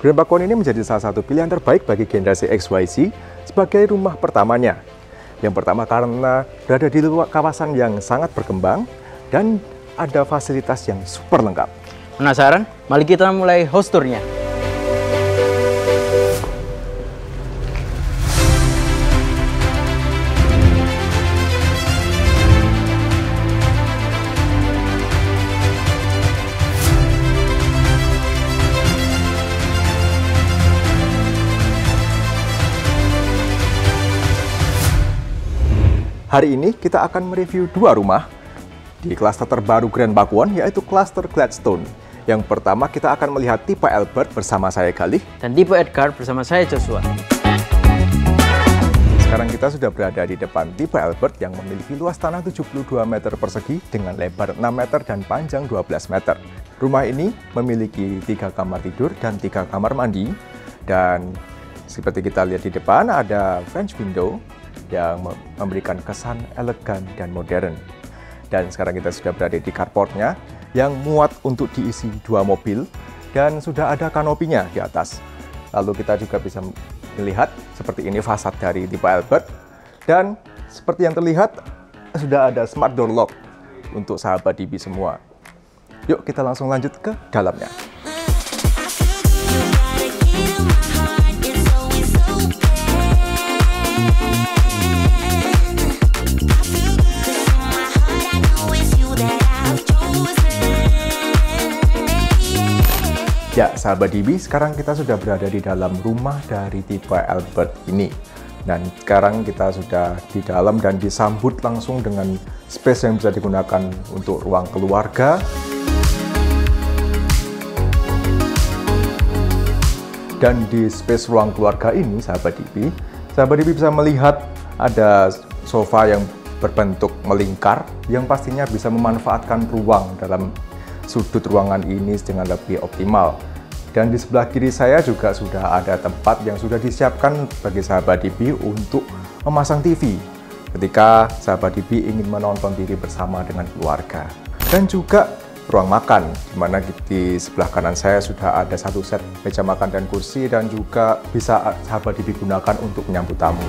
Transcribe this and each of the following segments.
Grand Pakuan ini menjadi salah satu pilihan terbaik bagi generasi XYZ sebagai rumah pertamanya. Yang pertama karena berada di luar kawasan yang sangat berkembang dan ada fasilitas yang super lengkap. Penasaran? Mari kita mulai house tour-nya. Hari ini kita akan mereview dua rumah di klaster terbaru Grand Pakuan, yaitu klaster Gladstone. Yang pertama kita akan melihat tipe Albert bersama saya Galih. Dan tipe Edgar bersama saya Joshua. Sekarang kita sudah berada di depan tipe Albert yang memiliki luas tanah 72 meter persegi dengan lebar 6 meter dan panjang 12 meter. Rumah ini memiliki 3 kamar tidur dan 3 kamar mandi. Dan seperti kita lihat di depan ada French window yang memberikan kesan elegan dan modern. Dan sekarang kita sudah berada di carportnya yang muat untuk diisi 2 mobil dan sudah ada kanopinya di atas. Lalu kita juga bisa melihat seperti ini fasad dari tipe Albert, dan seperti yang terlihat sudah ada smart door lock untuk sahabat DB semua. Yuk kita langsung lanjut ke dalamnya. Ya, sahabat DB, sekarang kita sudah berada di dalam rumah dari tipe Albert ini. Dan sekarang kita sudah di dalam dan disambut langsung dengan space yang bisa digunakan untuk ruang keluarga. Dan di space ruang keluarga ini, sahabat DB bisa melihat ada sofa yang berbentuk melingkar yang pastinya bisa memanfaatkan ruang dalam sudut ruangan ini dengan lebih optimal. Dan di sebelah kiri saya juga sudah ada tempat yang sudah disiapkan bagi sahabat DB untuk memasang TV ketika sahabat DB ingin menonton TV bersama dengan keluarga. Dan juga ruang makan, di mana di sebelah kanan saya sudah ada 1 set meja makan dan kursi, dan juga bisa sahabat DB gunakan untuk menyambut tamu.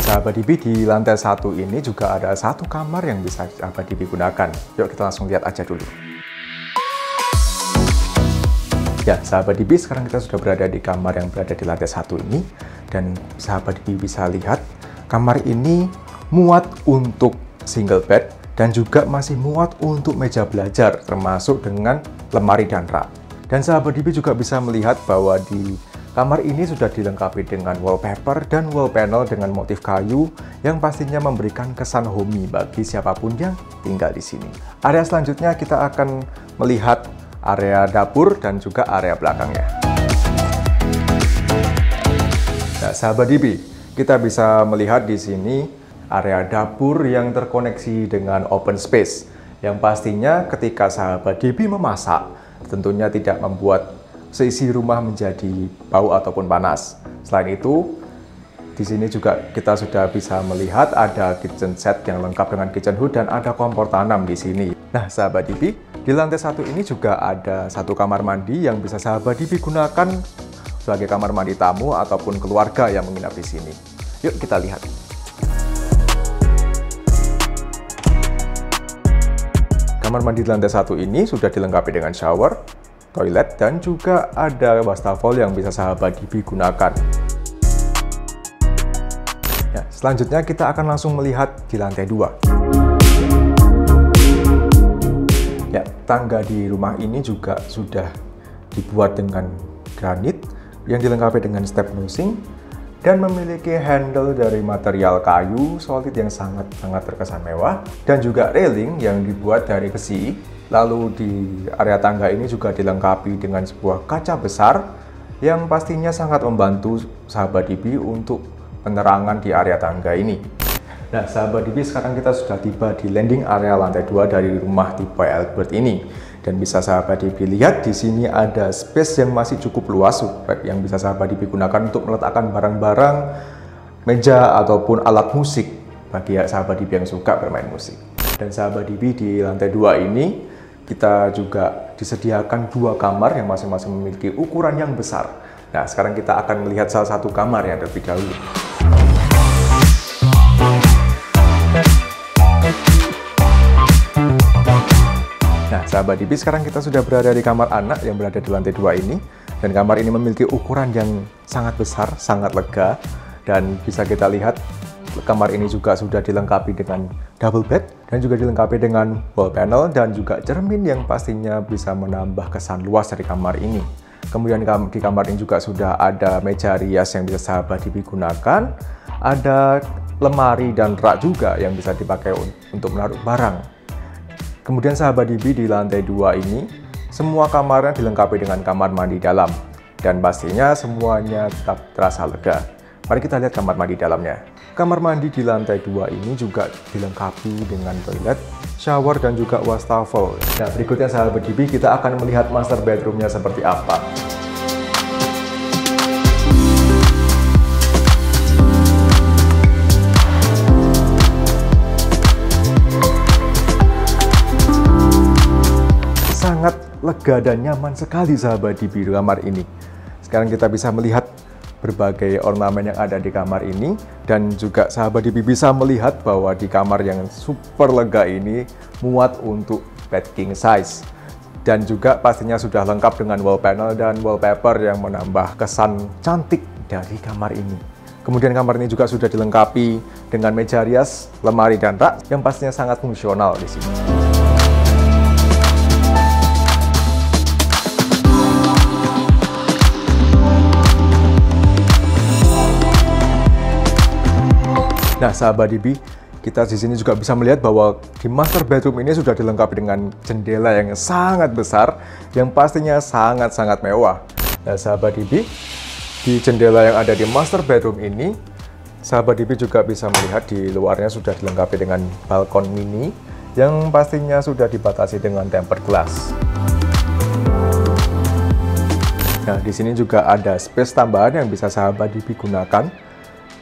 Sahabat DB, di lantai 1 ini juga ada 1 kamar yang bisa sahabat DB gunakan. Yuk kita langsung lihat aja dulu. Ya, sahabat DB, sekarang kita sudah berada di kamar yang berada di lantai 1 ini. Dan sahabat DB bisa lihat kamar ini muat untuk single bed dan juga masih muat untuk meja belajar, termasuk dengan lemari dan rak. Dan sahabat DB juga bisa melihat bahwa di kamar ini sudah dilengkapi dengan wallpaper dan wall panel dengan motif kayu yang pastinya memberikan kesan homey bagi siapapun yang tinggal di sini. Area selanjutnya kita akan melihat area dapur dan juga area belakangnya. Nah, sahabat DB, kita bisa melihat di sini area dapur yang terkoneksi dengan open space, yang pastinya ketika sahabat DB memasak tentunya tidak membuat seisi rumah menjadi bau ataupun panas. Selain itu, di sini juga kita sudah bisa melihat ada kitchen set yang lengkap dengan kitchen hood dan ada kompor tanam di sini. Nah, sahabat DB, di lantai 1 ini juga ada 1 kamar mandi yang bisa sahabat DB gunakan sebagai kamar mandi tamu ataupun keluarga yang menginap di sini. Yuk kita lihat. Kamar mandi di lantai 1 ini sudah dilengkapi dengan shower, toilet, dan juga ada wastafel yang bisa sahabat DB gunakan. Ya, selanjutnya kita akan langsung melihat di lantai 2. Ya, tangga di rumah ini juga sudah dibuat dengan granit yang dilengkapi dengan step nosing dan memiliki handle dari material kayu solid yang sangat terkesan mewah, dan juga railing yang dibuat dari besi. Lalu di area tangga ini juga dilengkapi dengan sebuah kaca besar yang pastinya sangat membantu sahabat DB untuk penerangan di area tangga ini. Nah, sahabat DB, sekarang kita sudah tiba di landing area lantai 2 dari rumah tipe Albert ini. Dan bisa sahabat DB lihat di sini ada space yang masih cukup luas yang bisa sahabat DB gunakan untuk meletakkan barang-barang, meja ataupun alat musik bagi sahabat DB yang suka bermain musik. Dan sahabat DB, di lantai 2 ini kita juga disediakan 2 kamar yang masing-masing memiliki ukuran yang besar. Nah, sekarang kita akan melihat salah satu kamar yang terlebih dahulu. Nah, sahabat DB, sekarang kita sudah berada di kamar anak yang berada di lantai 2 ini. Dan kamar ini memiliki ukuran yang sangat besar, sangat lega. Dan bisa kita lihat, kamar ini juga sudah dilengkapi dengan double bed. Dan juga dilengkapi dengan wall panel dan juga cermin yang pastinya bisa menambah kesan luas dari kamar ini. Kemudian di kamar ini juga sudah ada meja rias yang bisa sahabat DB gunakan. Ada lemari dan rak juga yang bisa dipakai untuk menaruh barang. Kemudian sahabat DB, di lantai 2 ini, semua kamarnya dilengkapi dengan kamar mandi dalam. Dan pastinya semuanya tetap terasa lega. Mari kita lihat kamar mandi dalamnya. Kamar mandi di lantai 2 ini juga dilengkapi dengan toilet, shower, dan juga wastafel. Nah, berikutnya sahabat DB, kita akan melihat master bedroomnya seperti apa. Sangat lega dan nyaman sekali sahabat DB di kamar ini. Sekarang kita bisa melihat berbagai ornamen yang ada di kamar ini, dan juga sahabat DB bisa melihat bahwa di kamar yang super lega ini muat untuk bed king size. Dan juga pastinya sudah lengkap dengan wall panel dan wallpaper yang menambah kesan cantik dari kamar ini. Kemudian kamar ini juga sudah dilengkapi dengan meja rias, lemari, dan rak yang pastinya sangat fungsional di sini. Nah, sahabat DB, kita di sini juga bisa melihat bahwa di master bedroom ini sudah dilengkapi dengan jendela yang sangat besar, yang pastinya sangat-sangat mewah. Nah, sahabat DB, di jendela yang ada di master bedroom ini, sahabat DB juga bisa melihat di luarnya sudah dilengkapi dengan balkon mini, yang pastinya sudah dibatasi dengan tempered glass. Nah, di sini juga ada space tambahan yang bisa sahabat DB gunakan.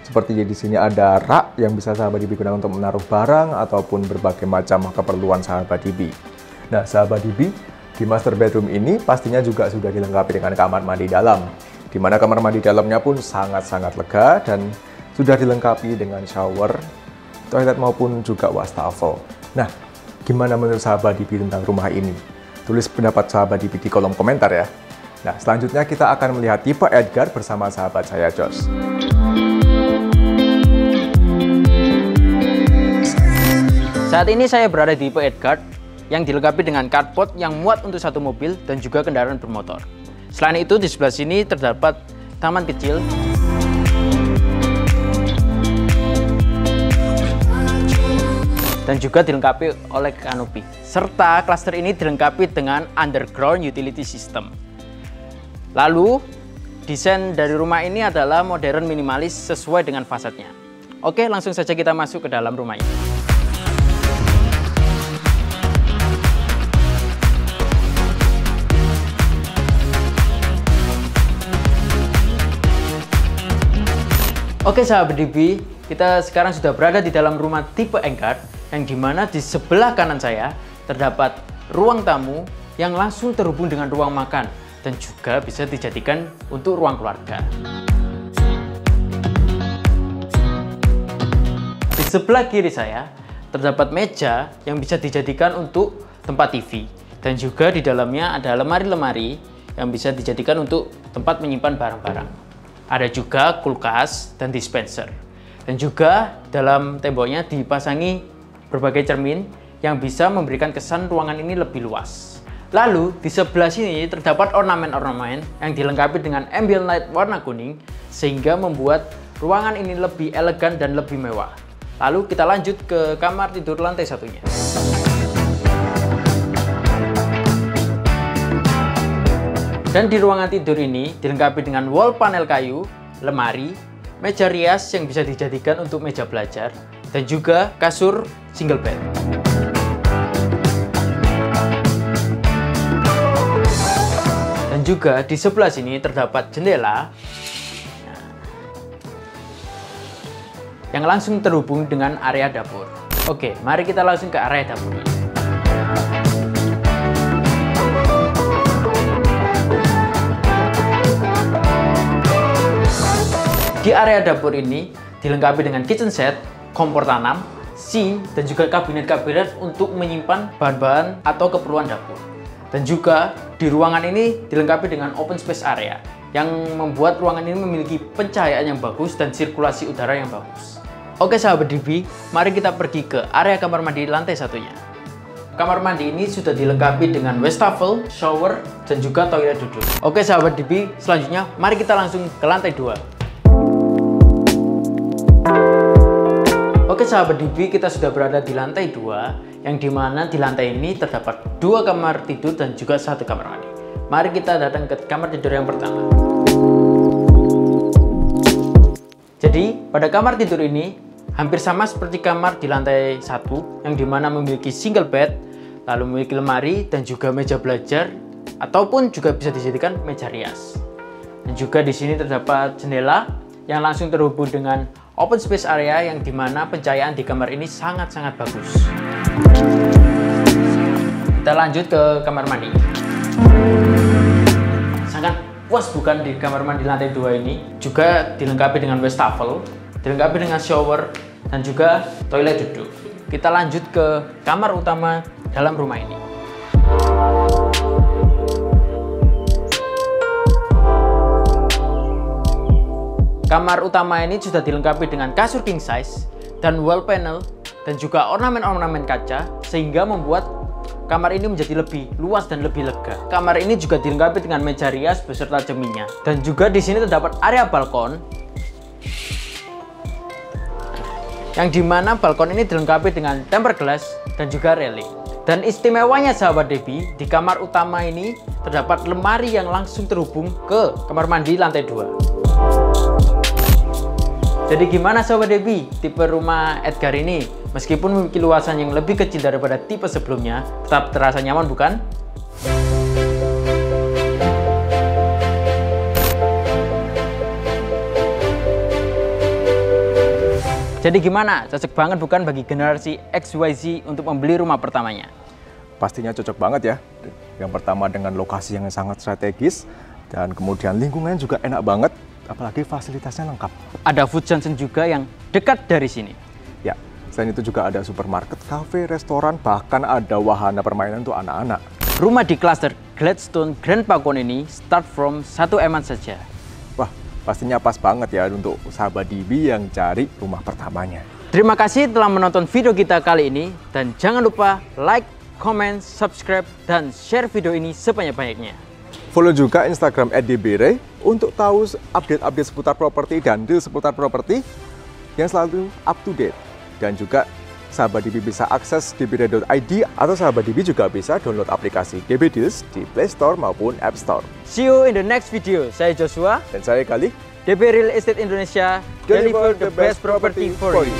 Seperti di sini ada rak yang bisa sahabat DB gunakan untuk menaruh barang ataupun berbagai macam keperluan sahabat DB. Nah, sahabat DB, di master bedroom ini pastinya juga sudah dilengkapi dengan kamar mandi dalam, di mana kamar mandi dalamnya pun sangat-sangat lega dan sudah dilengkapi dengan shower, toilet maupun juga wastafel. Nah, gimana menurut sahabat DB tentang rumah ini? Tulis pendapat sahabat DB di kolom komentar ya. Nah, selanjutnya kita akan melihat tipe Edgar bersama sahabat saya Jos. Saat ini saya berada di tipe Edgar yang dilengkapi dengan carport yang muat untuk satu mobil dan juga kendaraan bermotor. Selain itu, di sebelah sini terdapat taman kecil dan juga dilengkapi oleh kanopi. Serta klaster ini dilengkapi dengan underground utility system. Lalu, desain dari rumah ini adalah modern minimalis sesuai dengan fasadnya. Oke, langsung saja kita masuk ke dalam rumah ini. Oke sahabat DB, kita sekarang sudah berada di dalam rumah tipe Edgar, yang dimana di sebelah kanan saya terdapat ruang tamu yang langsung terhubung dengan ruang makan dan juga bisa dijadikan untuk ruang keluarga. Di sebelah kiri saya terdapat meja yang bisa dijadikan untuk tempat TV, dan juga di dalamnya ada lemari-lemari yang bisa dijadikan untuk tempat menyimpan barang-barang. Ada juga kulkas dan dispenser. Dan juga dalam temboknya dipasangi berbagai cermin yang bisa memberikan kesan ruangan ini lebih luas. Lalu di sebelah sini terdapat ornamen-ornamen yang dilengkapi dengan ambient light warna kuning sehingga membuat ruangan ini lebih elegan dan lebih mewah. Lalu kita lanjut ke kamar tidur lantai satunya. Dan di ruangan tidur ini dilengkapi dengan wall panel kayu, lemari, meja rias yang bisa dijadikan untuk meja belajar, dan juga kasur single bed. Dan juga di sebelah sini terdapat jendela yang langsung terhubung dengan area dapur. Oke, mari kita langsung ke area dapur. Di area dapur ini dilengkapi dengan kitchen set, kompor tanam, sink, dan juga kabinet-kabinet untuk menyimpan bahan-bahan atau keperluan dapur. Dan juga di ruangan ini dilengkapi dengan open space area yang membuat ruangan ini memiliki pencahayaan yang bagus dan sirkulasi udara yang bagus. Oke sahabat DB, mari kita pergi ke area kamar mandi lantai satunya. Kamar mandi ini sudah dilengkapi dengan wastafel, shower, dan juga toilet duduk. Oke sahabat DB, selanjutnya mari kita langsung ke lantai 2. Oke sahabat DB, kita sudah berada di lantai 2, yang dimana di lantai ini terdapat 2 kamar tidur dan juga 1 kamar mandi. Mari kita datang ke kamar tidur yang pertama. Jadi pada kamar tidur ini hampir sama seperti kamar di lantai 1, yang dimana memiliki single bed, lalu memiliki lemari dan juga meja belajar, ataupun juga bisa dijadikan meja rias. Dan juga di sini terdapat jendela yang langsung terhubung dengan open space area, yang dimana pencahayaan di kamar ini sangat-sangat bagus. Kita lanjut ke kamar mandi. Sangat puas bukan di kamar mandi lantai 2 ini? Juga dilengkapi dengan wastafel, dilengkapi dengan shower, dan juga toilet duduk. Kita lanjut ke kamar utama dalam rumah ini. Kamar utama ini sudah dilengkapi dengan kasur king size dan wall panel dan juga ornamen-ornamen kaca, sehingga membuat kamar ini menjadi lebih luas dan lebih lega. Kamar ini juga dilengkapi dengan meja rias beserta cerminnya. Dan juga di sini terdapat area balkon, yang dimana balkon ini dilengkapi dengan tempered glass dan juga railing. Dan istimewanya sahabat DB, di kamar utama ini terdapat lemari yang langsung terhubung ke kamar mandi lantai 2. Jadi gimana sahabat DB, tipe rumah Edgar ini? Meskipun memiliki luasan yang lebih kecil daripada tipe sebelumnya, tetap terasa nyaman bukan? Jadi gimana? Cocok banget bukan bagi generasi XYZ untuk membeli rumah pertamanya? Pastinya cocok banget ya. Yang pertama dengan lokasi yang sangat strategis, dan kemudian lingkungannya juga enak banget, apalagi fasilitasnya lengkap. Ada Food Johnson juga yang dekat dari sini. Ya, selain itu juga ada supermarket, kafe, restoran, bahkan ada wahana permainan untuk anak-anak. Rumah di klaster Gladstone Grand Pakon ini start from 1 M saja. Wah, pastinya pas banget ya untuk sahabat DB yang cari rumah pertamanya. Terima kasih telah menonton video kita kali ini, dan jangan lupa like, comment, subscribe, dan share video ini sebanyak-banyaknya. Follow juga Instagram @dbray untuk tahu update-update seputar properti dan deal seputar properti yang selalu up to date. Dan juga sahabat DB bisa akses dbray.id, atau sahabat DB juga bisa download aplikasi DB Deals di Play Store maupun App Store. See you in the next video. Saya Joshua dan saya Kali. DB Real Estate Indonesia, deliver the best property for you.